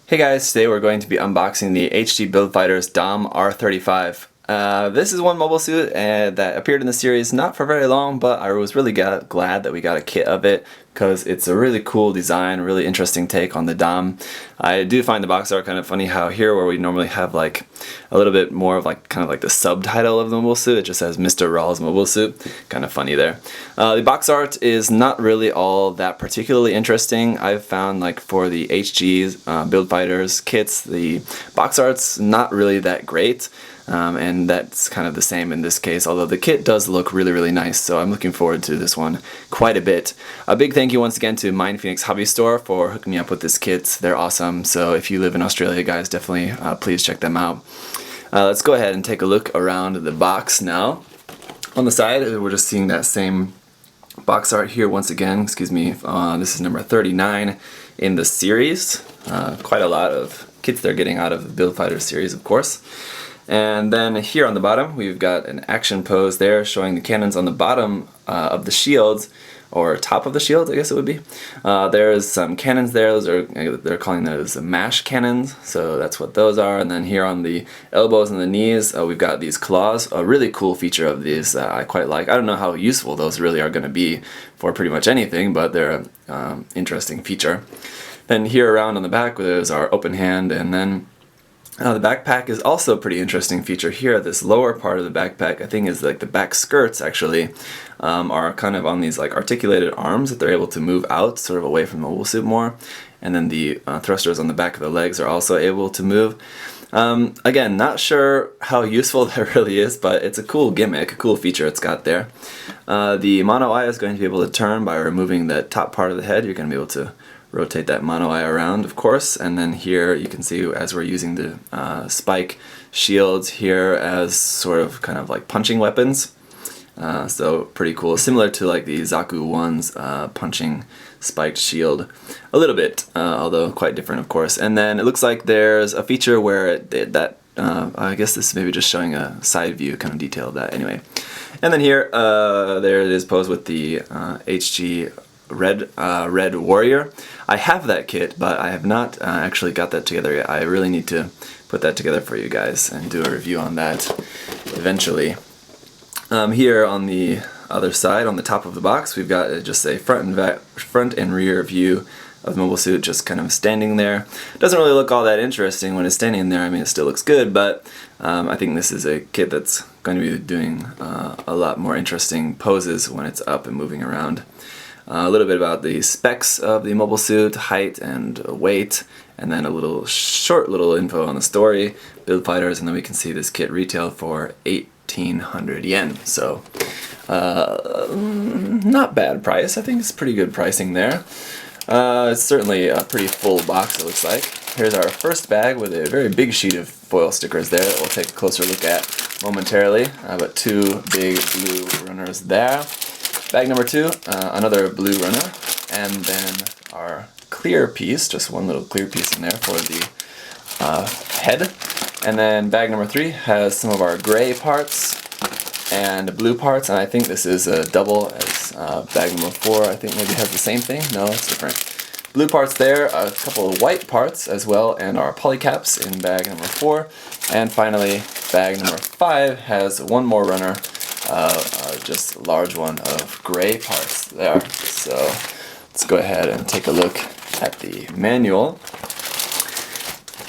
Hey guys, today we're going to be unboxing the HG Build Fighters Dom R35. This is one mobile suit that appeared in the series not for very long, but I was really glad that we got a kit of it because it's a really cool design, really interesting take on the Dom. I do find the box art kind of funny how here where we normally have like a little bit more of like kind of like the subtitle of the mobile suit, it just says Mr. Rawls mobile suit. Kind of funny there. The box art is not really all that particularly interesting. I've found like for the HG Build Fighters kits, the box art's not really that great. And that's kind of the same in this case, although the kit does look really nice, so I'm looking forward to this one quite a bit. A big thank you once again to MindFenix Hobby Store for hooking me up with this kit. They're awesome, so if you live in Australia, guys, definitely please check them out. Let's go ahead and take a look around the box now. On the side, we're just seeing that same box art here once again. Excuse me, this is number 39 in the series. Quite a lot of kits they're getting out of the Build Fighters series, of course. And then here on the bottom, we've got an action pose there showing the cannons on the bottom of the shields, or top of the shields, I guess it would be. There's some cannons there. Those are, they're calling those mash cannons, so that's what those are. And then here on the elbows and the knees, we've got these claws. A really cool feature of these that I quite like. I don't know how useful those really are going to be for pretty much anything, but they're an interesting feature. Then here around on the back, there's our open hand, and then the backpack is also a pretty interesting feature here. This lower part of the backpack, I think, is like the back skirts actually are kind of on these like articulated arms that they're able to move out sort of away from the mobile suit more. And then the thrusters on the back of the legs are also able to move. Again, not sure how useful that really is, but it's a cool gimmick, a cool feature it's got there. The mono eye is going to be able to turn by removing the top part of the head. You're going to be able to rotate that mono eye around, of course, and then here you can see as we're using the spike shields here as sort of kind of like punching weapons. So pretty cool, similar to like the Zaku 1's punching spiked shield a little bit, although quite different, of course. And then it looks like there's a feature where I guess this is maybe just showing a side view kind of detail of that anyway. And then here, there it is posed with the HG Red Warrior. I have that kit, but I have not actually got that together yet. I really need to put that together for you guys and do a review on that eventually. Here on the other side, on the top of the box, we've got just a front and rear view of the mobile suit just kind of standing there. It doesn't really look all that interesting when it's standing there. I mean, it still looks good, but I think this is a kit that's going to be doing a lot more interesting poses when it's up and moving around. A little bit about the specs of the mobile suit, height and weight, and then a little short little info on the story, Build Fighters, and then we can see this kit retailed for 1,800 yen. So, not bad price. I think it's pretty good pricing there. It's certainly a pretty full box, it looks like. Here's our first bag with a very big sheet of foil stickers there that we'll take a closer look at momentarily. But two big blue runners there. Bag number 2, another blue runner, and then our clear piece, just one little clear piece in there for the head. And then bag number 3 has some of our gray parts and blue parts, and I think this is a double as bag number 4, I think maybe has the same thing. No, it's different. Blue parts there, a couple of white parts as well, and our polycaps in bag number 4. And finally, bag number 5 has one more runner, just a large one of gray parts there. So let's go ahead and take a look at the manual.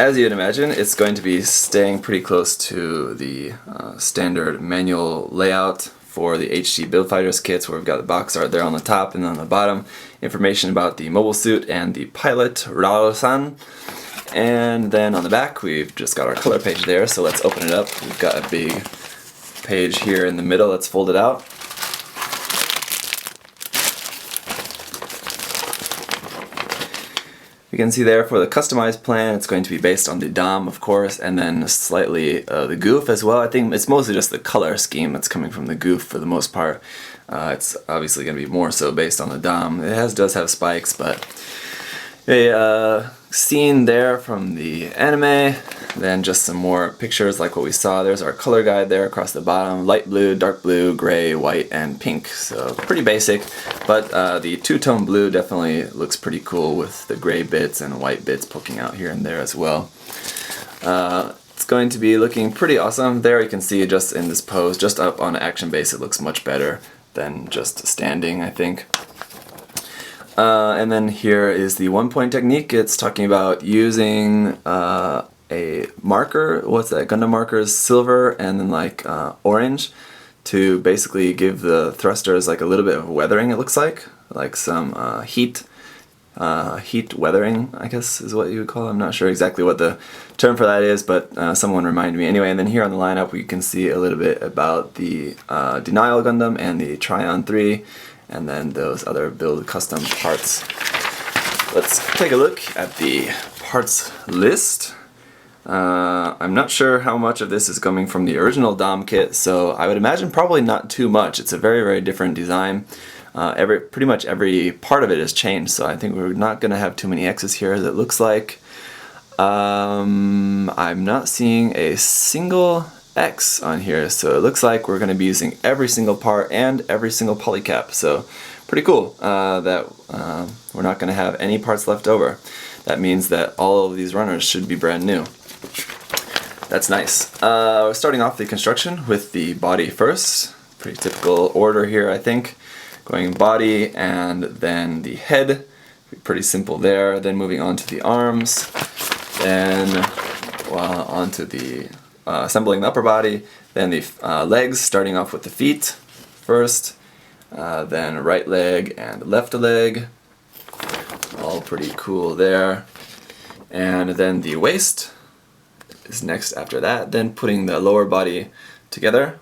As you'd imagine, it's going to be staying pretty close to the standard manual layout for the HG Build Fighters kits, where we've got the box art there on the top, and then on the bottom, information about the mobile suit and the pilot, Rao-san. And then on the back, we've just got our color page there, so let's open it up. We've got a big page here in the middle that's folded out. You can see there for the customized plan, it's going to be based on the Dom, of course, and then slightly the Gouf as well. I think it's mostly just the color scheme that's coming from the Gouf for the most part. It's obviously going to be more so based on the Dom. It does have spikes, but A scene there from the anime, then just some more pictures like what we saw. There's our color guide there across the bottom: light blue, dark blue, gray, white, and pink. So pretty basic, but the two-tone blue definitely looks pretty cool with the gray bits and white bits poking out here and there as well. It's going to be looking pretty awesome. There you can see just in this pose, just up on action base, it looks much better than just standing, I think. And then here is the 1-point technique. It's talking about using a marker, what's that, Gundam markers, silver and then like orange, to basically give the thrusters like a little bit of weathering, it looks like some heat weathering, I guess is what you would call it. I'm not sure exactly what the term for that is, but someone reminded me. Anyway, and then here on the lineup we can see a little bit about the Denial Gundam and the Tryon 3, and then those other build custom parts. Let's take a look at the parts list. I'm not sure how much of this is coming from the original Dom kit, so I would imagine probably not too much. It's a very, very different design. Pretty much every part of it has changed, so I think we're not going to have too many X's here, as it looks like. I'm not seeing a single X on here, so it looks like we're going to be using every single part and every single polycap, so pretty cool that we're not going to have any parts left over. That means that all of these runners should be brand new. That's nice. We're starting off the construction with the body first. Pretty typical order here, I think. Going body and then the head. Pretty simple there. Then moving on to the arms. Then onto the assembling the upper body. Then the legs, starting off with the feet first. Then right leg and left leg. All pretty cool there. And then the waist is next after that. Then putting the lower body together.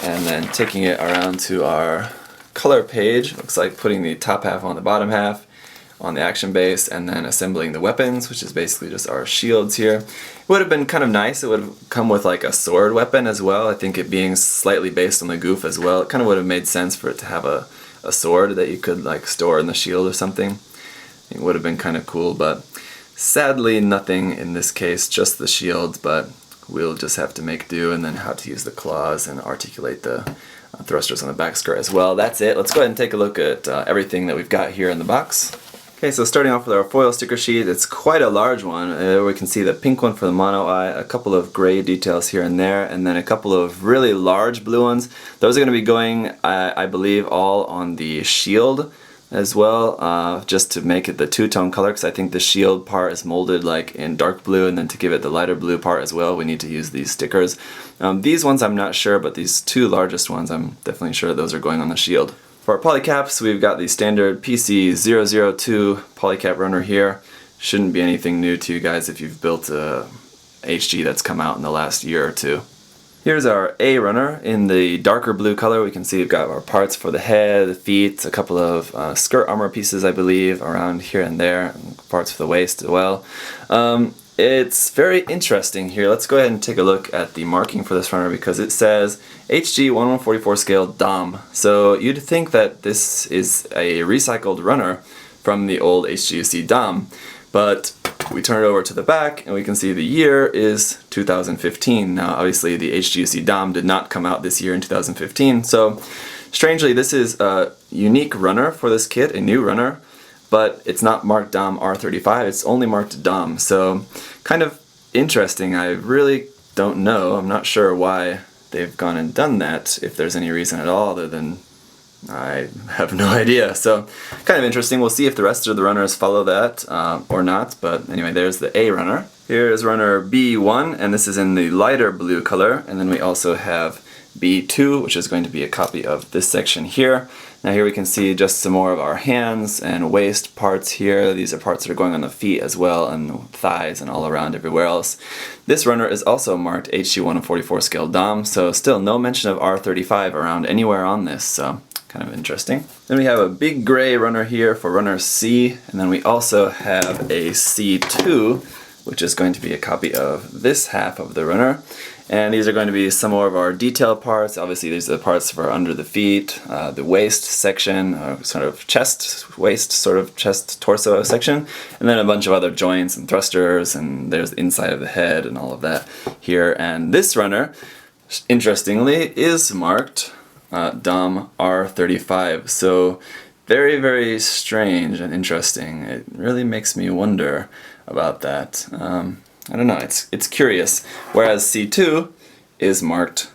And then taking it around to our color page. Looks like putting the top half on the bottom half on the action base, and then assembling the weapons, which is basically just our shields here. It would have been kind of nice, it would have come with like a sword weapon as well. I think it being slightly based on the Gouf as well, it kind of would have made sense for it to have a sword that you could like store in the shield or something. It would have been kind of cool, but sadly nothing in this case, just the shield, but we'll just have to make do, and then how to use the claws and articulate the thrusters on the back skirt as well. That's it. Let's go ahead and take a look at everything that we've got here in the box. Okay, so starting off with our foil sticker sheet, it's quite a large one. We can see the pink one for the mono eye, a couple of gray details here and there, and then a couple of really large blue ones. Those are going to be going, I believe, all on the shield as well, just to make it the two-tone color, because I think the shield part is molded like in dark blue, and then to give it the lighter blue part as well, we need to use these stickers. These ones I'm not sure, but these two largest ones I'm definitely sure those are going on the shield. For our polycaps, we've got the standard PC002 polycap runner here. Shouldn't be anything new to you guys if you've built a HG that's come out in the last year or two. Here's our A runner in the darker blue color. We can see we've got our parts for the head, the feet, a couple of skirt armor pieces, I believe, around here and there, and parts for the waist as well. It's very interesting here. Let's go ahead and take a look at the marking for this runner, because it says HG 1144 scale Dom. So you'd think that this is a recycled runner from the old HGUC Dom, but we turn it over to the back and we can see the year is 2015. Now obviously the HGUC Dom did not come out this year in 2015, so strangely this is a unique runner for this kit, a new runner, but it's not marked Dom R35, it's only marked Dom, so kind of interesting. I really don't know, I'm not sure why they've gone and done that, if there's any reason at all other than I have no idea. So kind of interesting. We'll see if the rest of the runners follow that or not, but anyway, there's the A runner. Here's runner B1, and this is in the lighter blue color, and then we also have B2, which is going to be a copy of this section here. Now here we can see just some more of our hands and waist parts here. These are parts that are going on the feet as well, and thighs and all around everywhere else. This runner is also marked HG 144 scale Dom, so still no mention of R35 around anywhere on this, so kind of interesting. Then we have a big gray runner here for runner C, and then we also have a C2, which is going to be a copy of this half of the runner. And these are going to be some more of our detail parts. Obviously these are the parts for under the feet, the waist section, sort of chest, waist, sort of chest, torso section, and then a bunch of other joints and thrusters, and there's the inside of the head and all of that here. And this runner, interestingly, is marked Dom R35. So very, very strange and interesting. It really makes me wonder about that. I don't know, it's curious. Whereas C2 is marked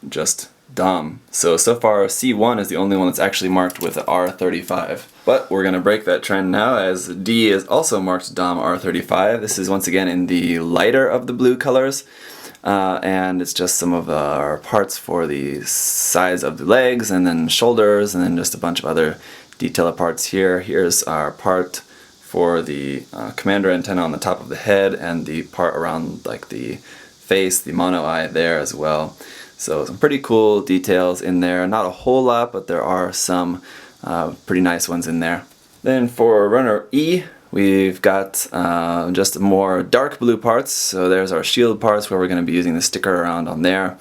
just Dom. So far C1 is the only one that's actually marked with the R35. But we're going to break that trend now, as D is also marked Dom R35. This is once again in the lighter of the blue colors. And it's just some of our parts for the sides of the legs and then shoulders, and then just a bunch of other detail parts here. Here's our part for the commander antenna on the top of the head, and the part around like the face, the mono eye there as well. So some pretty cool details in there. Not a whole lot, but there are some pretty nice ones in there. Then for runner E, we've got just more dark blue parts. So there's our shield parts where we're going to be using the sticker around on there.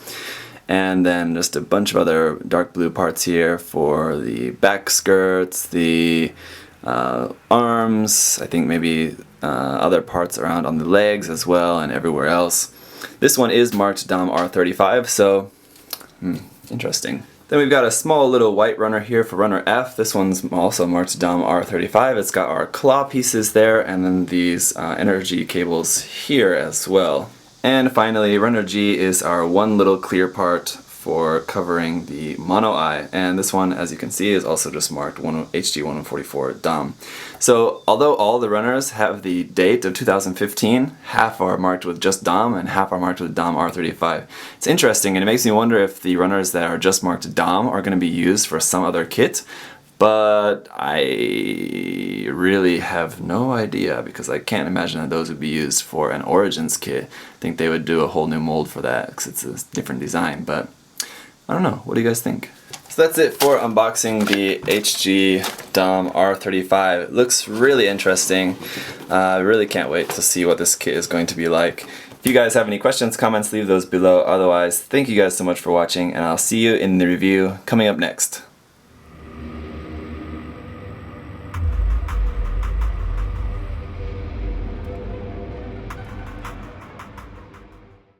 And then just a bunch of other dark blue parts here for the back skirts, the arms, I think maybe other parts around on the legs as well, and everywhere else. This one is marked Dom R35, so interesting. Then we've got a small little white runner here for runner F. This one's also marked Dom R35. It's got our claw pieces there, and then these energy cables here as well. And finally, runner G is our one little clear part for covering the mono eye, and this one, as you can see, is also just marked HG144 Dom. So although all the runners have the date of 2015, half are marked with just Dom and half are marked with Dom R35. It's interesting, and it makes me wonder if the runners that are just marked Dom are going to be used for some other kit, but I really have no idea, because I can't imagine that those would be used for an Origins kit. I think they would do a whole new mold for that, because it's a different design, but I don't know. What do you guys think? So that's it for unboxing the HG Dom R35. It looks really interesting. I really can't wait to see what this kit is going to be like. If you guys have any questions, comments, leave those below. Otherwise, thank you guys so much for watching, and I'll see you in the review coming up next.